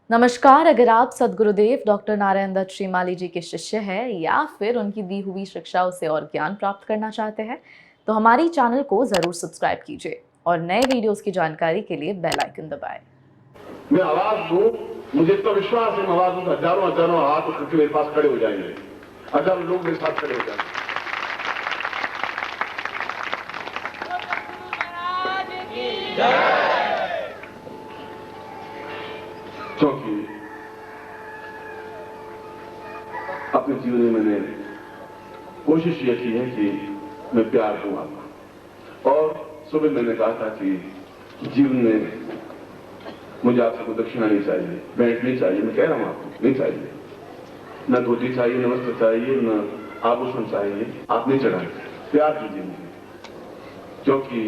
नमस्कार। अगर आप सद्गुरुदेव डॉक्टर नारायण दत्त श्रीमाली जी के शिष्य हैं या फिर उनकी दी हुई शिक्षाओं से और ज्ञान प्राप्त करना चाहते हैं तो हमारी चैनल को जरूर सब्सक्राइब कीजिए और नए वीडियोस की जानकारी के लिए बेल आइकन दबाएं। मैं आवाज दूं, मुझे इतना विश्वास है, मैं आवाज दूं, हजारों हजारों हाथ उठ के मेरे पास खड़े हो जाएंगे, हजारों लोग मेरे साथ खड़े हो जाएंगे। क्योंकि अपने जीवन में मैंने कोशिश यह की है कि मैं प्यार दूं आपको। और सुबह मैंने कहा था कि जीवन में मुझे आपसे कोई दक्षिणा नहीं चाहिए, भेंट नहीं चाहिए। मैं कह रहा हूं आपको, नहीं चाहिए, न धोती चाहिए, न वस्त्र चाहिए, न आभूषण चाहिए। आप नहीं चढ़ाए, प्यार दीजिए मुझे, क्योंकि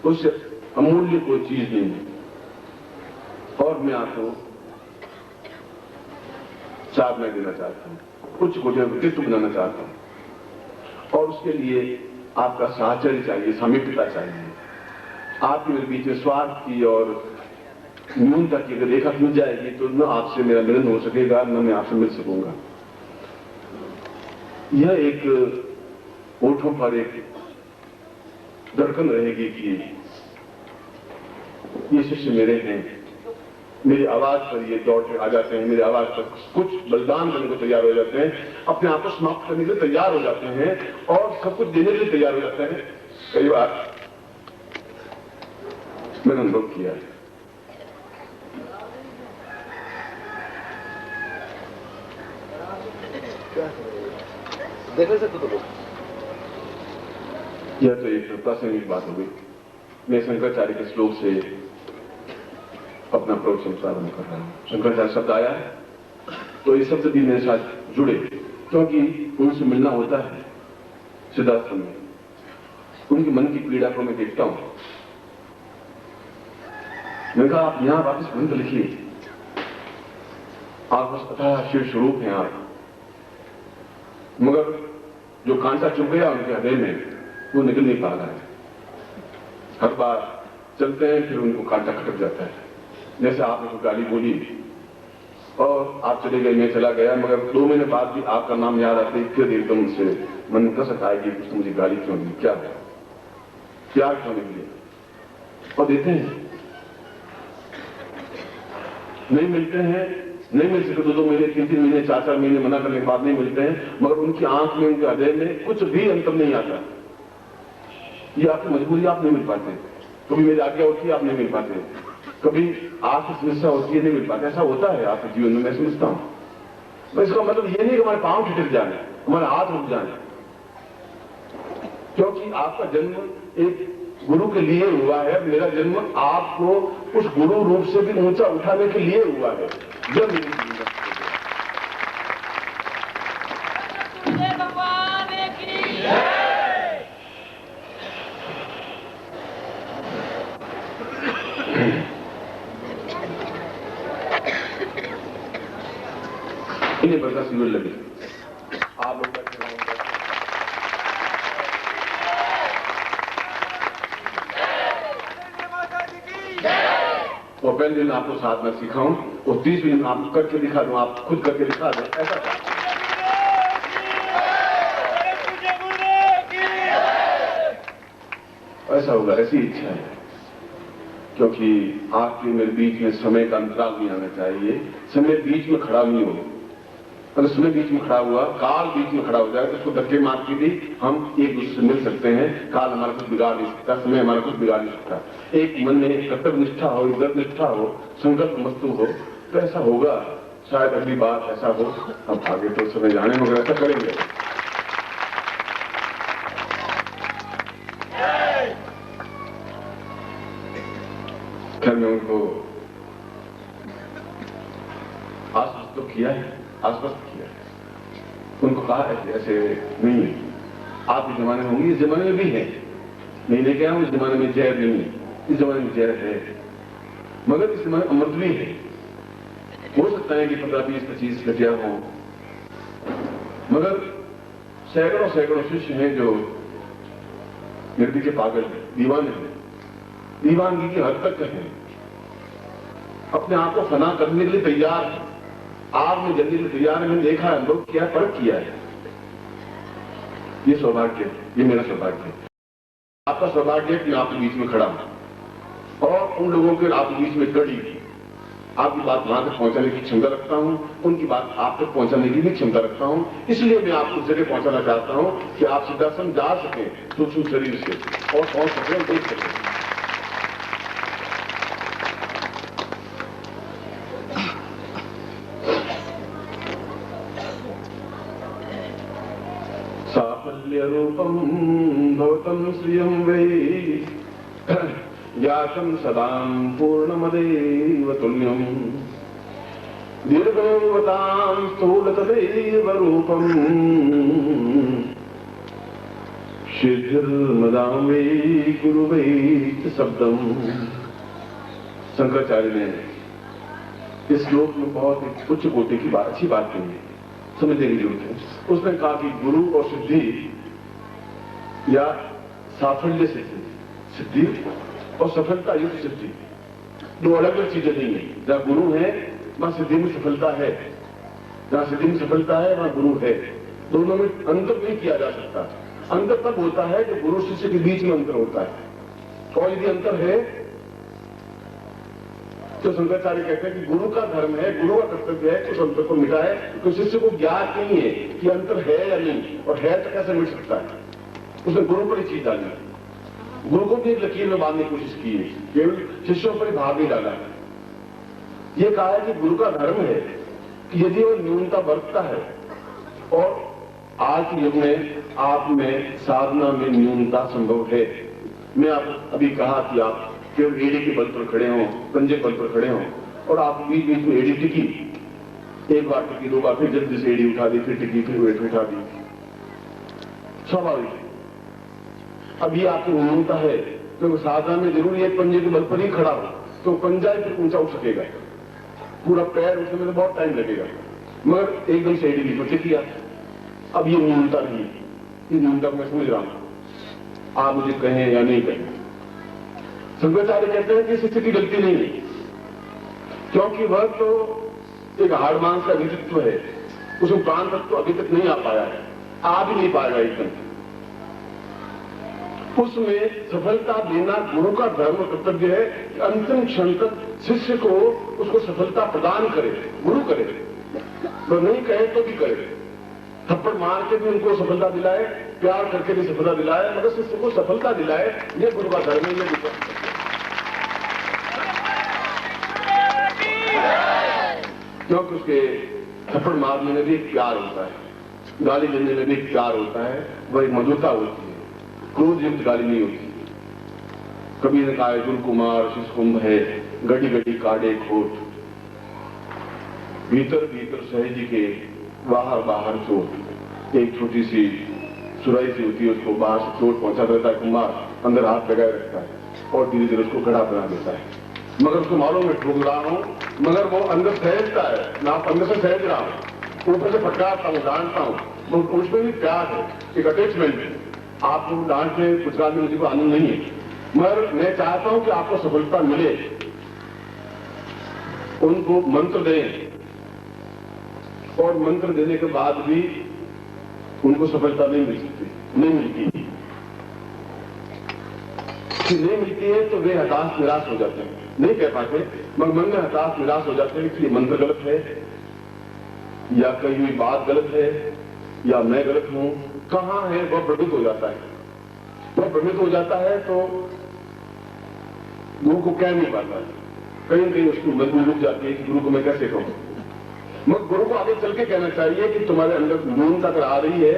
उससे अमूल्य कोई चीज नहीं है। और मैं आपको साधना देना चाहता हूं, उच्च कोटि व्यक्तित्व बनाना चाहता हूं, और उसके लिए आपका साहचर्य चाहिए, सामीप्यता चाहिए। आपके मेरे बीच में स्वार्थ की और न्यूनता की अगर रेखा मिल जाएगी तो न आपसे मेरा मिलन हो सकेगा, न मैं आपसे मिल सकूंगा। यह एक ओठों पर एक धड़कन रहेगी कि ये शिष्य मेरे हैं, मेरी आवाज पर ये दौड़ के आ जाते हैं, मेरी आवाज पर कुछ बलिदान करने को तैयार हो जाते हैं, अपने आप को समाप्त करने के लिए तैयार हो जाते हैं और सब कुछ देने के लिए तैयार हो जाते हैं। कई बार मैंने अनुभव किया है। यह तो एक प्रासंगिक बात हो गई। मैं शंकराचार्य के श्लोक से अपना प्रवचन प्रारंभ कर रहा हूं। शंकराचार्य शब्द आया है तो ये शब्द भी मेरे साथ जुड़े, क्योंकि उनसे मिलना होता है सिद्धाश्रम में। उनके मन की पीड़ा को मैं देखता हूं। मैंने कहा आप यहां वापस ग्रंथ लिखिए, आप बस अथाह शिव स्वरूप हैं आप, मगर जो कांटा चुभ गया उनके हृदय में वो निकल नहीं पा रहा है। हर बार चलते हैं फिर उनको कांटा खटक जाता है। जैसे आपने कोई गाली बोली और आप चले गए, मैं चला गया, मगर 2 महीने बाद भी आपका नाम याद आते फिर एकदम से मन में कसक आएगी, उसने मुझे गाली क्यों दी, क्या है, प्यार क्यों नहीं दिया। और देते हैं, नहीं मिलते हैं, नहीं मिल सके 2-2 महीने, 3-3 महीने, 4-4 महीने मना करने के बाद नहीं मिलते हैं, मगर उनकी आंख में, उनके हृदय में कुछ भी अंतर नहीं आता। ये आपकी मजबूरी, आप नहीं मिल पाते। कभी मेरी आज्ञा होती है, आप नहीं मिल पाते। कभी आपकी समस्या होती है, नहीं मिल पाते। ऐसा होता है आपके जीवन में, मैं समझता हूं। तो इसका मतलब ये नहीं कि हमारे पांव ठिठक जाए, हमारे हाथ रुक जाए, क्योंकि आपका जन्म एक गुरु के लिए हुआ है। मेरा जन्म आपको उस गुरु रूप से भी ऊंचा उठाने के लिए हुआ है। जब मेरी इन्हें बरसा शिविर लगे, आप लोग और पहले दिन आपको साधना सिखाऊं और 30 दिन आपको करके दिखा दूं, आप खुद करके दिखा दें, ऐसा होगा, ऐसी इच्छा है। क्योंकि आपके मेरे बीच में समय का अंतराल नहीं आना चाहिए, समय बीच में खड़ा नहीं हो। अगर समय बीच में खड़ा हुआ, काल बीच में खड़ा हो जाए तो उसको धक्के मार के भी हम एक दूसरे से मिल सकते हैं। काल हमारा कुछ बिगाड़ नहीं सकता, समय हमारा कुछ बिगाड़ नहीं सकता। एक मन में कर्तव्य निष्ठा हो, दृढ़ निष्ठा हो, संकल्प मस्तु हो तो ऐसा होगा। शायद अगली बार ऐसा हो, हम आगे तो समय जाने, मगर ऐसा करेंगे। खैर मैं उनको आश्वस्त तो किया है, आश्वस्त किया है, उनको कहा है ऐसे नहीं है, आपके जमाने में होंगी, इस जमाने में भी है, नहीं लेके आऊं, इस जमाने में जहर नहीं है, इस जमाने में जहर है, मगर इस जमाने में अमृत भी है। हो सकता है कि 15-20-25 घटिया हो, मगर सैकड़ों सैकड़ों शिष्य हैं जो निर्दी के पागल हैं, दीवाने हैं, दीवानगी की हद तक है। अपने आप को फना करने के लिए तैयार है, आग में जलने के लिए तैयार है। मैंने देखा है, अनुभव किया है, परख किया है। ये सौभाग्य है, ये मेरा सौभाग्य है। आपका सौभाग्य है कि मैं आपके बीच में खड़ा हूं और उन लोगों के आपके बीच में कड़ी आपकी बात वहां तक पहुंचाने की क्षमता रखता हूं, उनकी बात आप तक पहुंचाने की भी क्षमता रखता हूं। इसलिए मैं आपको उस जगह पहुंचाना चाहता हूं कि आप सिद्धासन जा सकें सूक्ष्म शरीर से और पहुंच सकें और देख सकें। साफल्य रूपम भवतम श्रियं वै यातं सदां पूर्णमदेव तुल्यं दीर्घोवतां स्थूलतदैव रूपं सिद्धिर्मदां वै गुरु वै शब्दम। शंकराचार्य ने इस श्लोक में बहुत एक उच्च कोटि की बात, अच्छी बात कही है, समझने की जरूरत है। उसने कहा कि गुरु और सिद्धि या साफल्य सिद्धि, सिद्धि और सफलता युक्त सिद्धि दो अलग अलग चीजें नहीं है। जहां गुरु है वहां सिद्धि में सफलता है, जहां सिद्धि में सफलता है वहां गुरु है। दोनों में अंतर नहीं किया जा सकता। अंतर तब होता है कि गुरु शिष्य के बीच में अंतर होता है, और यदि अंतर है तो शंकराचार्य कहते हैं कि गुरु का धर्म है, गुरु का कर्तव्य है कि उस अंतर को मिटाए। तो शिष्य को ज्ञात नहीं है कि अंतर है या नहीं, और है तो कैसे मिट सकता है। उसने गुरु पर ही चीज डाली, गुरु को भी एक लकीर में बांधने की कोशिश की है, केवल शिष्यों पर ही भाग नहीं डाला है। ये कहा है कि गुरु का धर्म है कि यदि वो न्यूनता बरतता है, और आज के युग में आप में साधना में न्यूनता संभव है। मैं आपको अभी कहा कि आप केवल एड़ी के बल पर खड़े हों, पंजे बल पर खड़े हों, और आप बीच बीच में एड़ी टिकी, एक बार टिकी, दो बार, फिर जल्दी से एड़ी उठा दी, फिर टिकी, फिर वेट उठा दी, स्वाभाविक है। अभी आपकी न्यूनता है, तो साधना में जरूरी है पंजे के बल पर ही खड़ा हो, तो पंजा ही फिर ऊंचा उठ सकेगा। पूरा पैर उठने में तो बहुत टाइम लगेगा, मगर एकदम से एड़ी को टिक किया। अब ये न्यूनता नहीं, ये न्यूनता को मैं समझ रहा हूं, आप मुझे कहें या नहीं कहें। शंकराचार्य कहते हैं कि शिष्य की गलती नहीं है, क्योंकि वह तो एक हाड़ मांस का व्यक्तित्व है, उसमें प्राण तत्व अभी तक नहीं आ पाया है, आ भी नहीं पाएगा एकदम। उसमें सफलता देना गुरु का धर्म कर्तव्य है कि अंतिम क्षण तक शिष्य को उसको सफलता प्रदान करे, गुरु करे, वह नहीं कहे तो भी करे। थप्पड़ मार के भी उनको सफलता दिलाए, प्यार करके भी सफलता दिलाए, मगर शिष्य को सफलता दिलाए, ये गुरु का धर्म है। क्योंकि उसके थप्पड़ मारने में भी एक प्यार होता है, गाली देने में भी एक प्यार होता है, वह एक मधुरता होती है, क्रोध युक्त गाली नहीं होती। कभी ने कहा जुल कुमार शिशकुंभ है, गड़ी गड़ी काटे खोट, भीतर भीतर सहज के बाहर बाहर चोट। एक छोटी सी सुराई सी होती है, उसको बाहर से चोट पहुंचाता रहता है कुमार, अंदर हाथ लगाए रखता है और धीरे धीरे उसको खड़ा बना देता है। मगर उसको मालूम मैं ठोक रहा हूं, मगर वो अंदर सहजता है, मैं आप अंदर से सहज रहा हूं, ऊपर से फटकारता हूं, डांटता हूं, उसमें भी प्यार है, एक अटैचमेंट है। आपको डांटने फुचकारने मुझे कोई आनंद नहीं है, मगर मैं चाहता हूं कि आपको सफलता मिले। उनको मंत्र दें, और मंत्र देने के बाद भी उनको सफलता नहीं मिल सकती, नहीं मिलती। नहीं मिलती है तो वे हताश निराश हो जाते हैं, नहीं कह पाते, मगर मन में हताश निराश हो जाते हैं कि ये मंत्र गलत है, या कही हुई बात गलत है, या मैं गलत हूं, कहां है वह भ्रमित हो जाता है। वह भ्रमित हो जाता है तो गुरु को कह नहीं पाता है, कहीं न कहीं उसकी मजबूरी रुक जाती है कि गुरु को मैं कैसे कहूं। मगर गुरु को आगे चल के कहना चाहिए कि तुम्हारे अंदर न्यूनता अगर आ रही है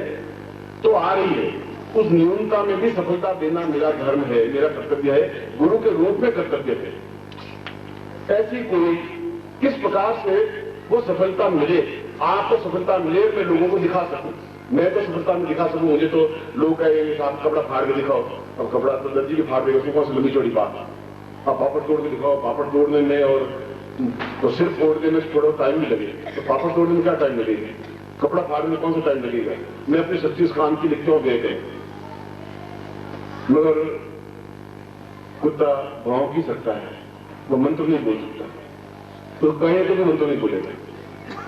तो आ रही है, उस न्यूनता में भी सफलता देना मेरा धर्म है, मेरा कर्तव्य है, गुरु के रूप में कर्तव्य है। ऐसी कोई किस प्रकार से वो सफलता मिले, आपको सफलता मिले, मैं लोगों को दिखा सकूं। मैं तो सफलता में दिखा सकूं, मुझे तो लोग कहेंगे आप कपड़ा फाड़ के दिखाओ, अब कपड़ा तो दर्जी के फाड़ देगा, उसमें कौन सी लंबी चौड़ी बात। अब पापड़ तोड़ के दिखाओ, पापड़ तोड़ने में और तो सिर्फ तोड़ने में थोड़ा टाइम भी लगेगा, तो पापड़ तोड़ने में क्या टाइम लगेगा, कपड़ा फाड़ने में कौन सा टाइम लगेगा। मैं अपनी 36 काम की लिखते हूँ गए, मगर कुत्ता भौंक ही सकता है, वो मंत्र नहीं बोल सकता। तो कहें तो भी मन तो नहीं बोलेगा,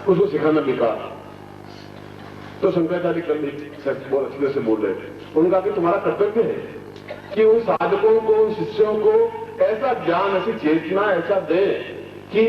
उसको सिखाना बेकार। तो शंकराचार्य कल बहुत अच्छी तरह से बोल रहे थे, उनका कि तुम्हारा कर्तव्य है कि उन साधकों को, उन शिष्यों को ऐसा ज्ञान, ऐसी चेतना ऐसा दे कि